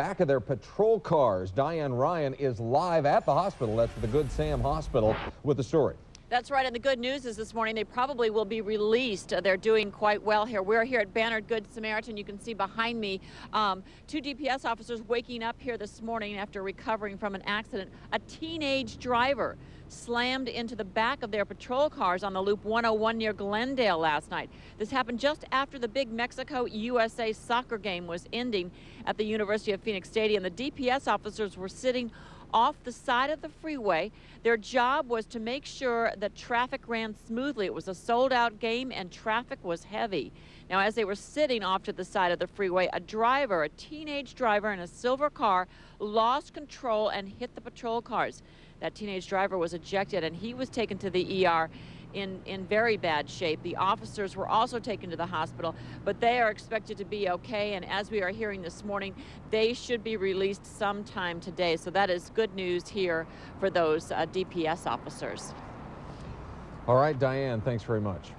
Back of their patrol cars. Diane Ryan is live at the hospital. That's the Good Sam Hospital with the story. That's right, and the good news is this morning they probably will be released. They're doing quite well here. We're here at Banner Good Samaritan. You can see behind me two DPS officers waking up here this morning after recovering from an accident. A teenage driver slammed into the back of their patrol cars on the Loop 101 near Glendale last night. This happened just after the big Mexico-USA soccer game was ending at the University of Phoenix Stadium. The DPS officers were sitting off the side of the freeway. Their job was to make sure that traffic ran smoothly. It was a sold-out game and traffic was heavy. Now, as they were sitting off to the side of the freeway, a teenage driver in a silver car, lost control and hit the patrol cars. That teenage driver was ejected and he was taken to the ER in very bad shape. The officers were also taken to the hospital, but they are expected to be okay, and as we are hearing this morning, they should be released sometime today. So that is good news here for those DPS officers. All right, Diane, thanks very much.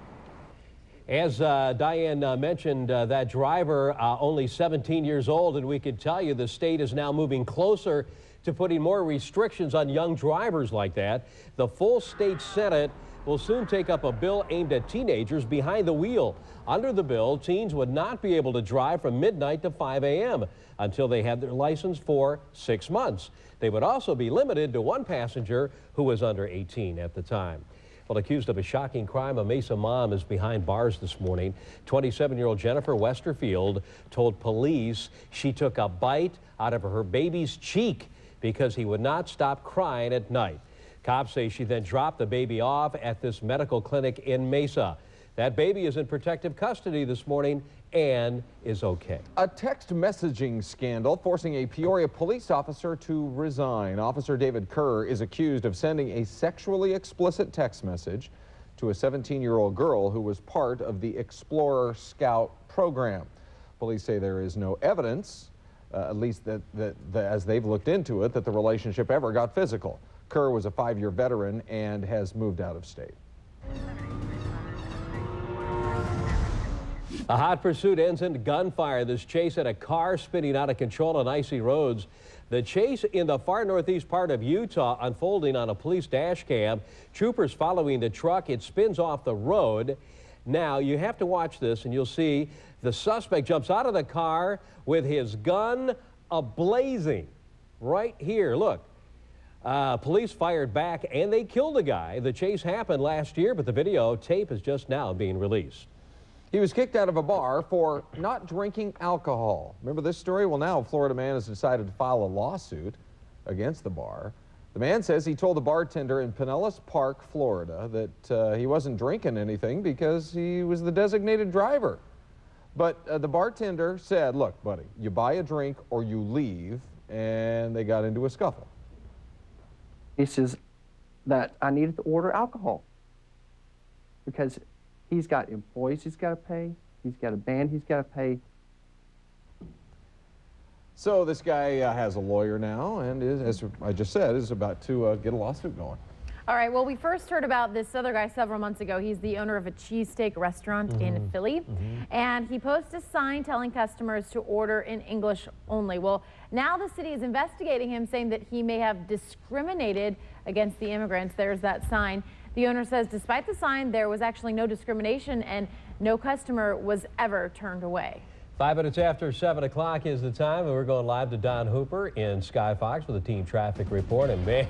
As Diane mentioned, that driver only 17 years old, and we could tell you the state is now moving closer to putting more restrictions on young drivers like that. The full state Senate will soon take up a bill aimed at teenagers behind the wheel. Under the bill, teens would not be able to drive from midnight to 5 a.m. until they had their license for 6 months. They would also be limited to one passenger who was under 18 at the time. Well, accused of a shocking crime, a Mesa mom is behind bars this morning. 27-year-old Jennifer Westerfield told police she took a bite out of her baby's cheek because he would not stop crying at night. Cops say she then dropped the baby off at this medical clinic in Mesa. That baby is in protective custody this morning and is okay. A text messaging scandal forcing a Peoria police officer to resign. Officer David Kerr is accused of sending a sexually explicit text message to a 17-year-old girl who was part of the Explorer Scout program. Police say there is no evidence, at least as they've looked into it, that the relationship ever got physical. Kerr was a 5-year veteran and has moved out of state. A hot pursuit ends in gunfire. This chase had a car spinning out of control on icy roads. The chase in the far northeast part of Utah unfolding on a police dash cam. Troopers following the truck. It spins off the road. Now, you have to watch this and you'll see the suspect jumps out of the car with his gun ablazing. Right here, look. Police fired back and they killed a guy. The chase happened last year, but the videotape is just now being released. He was kicked out of a bar for not drinking alcohol. Remember this story? Well, now a Florida man has decided to file a lawsuit against the bar. The man says he told the bartender in Pinellas Park, Florida, that he wasn't drinking anything because he was the designated driver. But the bartender said, look, buddy, you buy a drink or you leave, and they got into a scuffle. He says that I needed to order alcohol because he's got employees he's got to pay, he's got a band he's got to pay. So this guy has a lawyer now and is, as I just said, is about to get a lawsuit going. All right, well, we first heard about this other guy several months ago. He's the owner of a cheesesteak restaurant in Philly, and he posts a sign telling customers to order in English only. Well, now the city is investigating him, saying that he may have discriminated against the immigrants. There's that sign. The owner says despite the sign, there was actually no discrimination and no customer was ever turned away. 5 minutes after 7 o'clock is the time, and we're going live to Don Hooper in Sky Fox with a team traffic report. And man,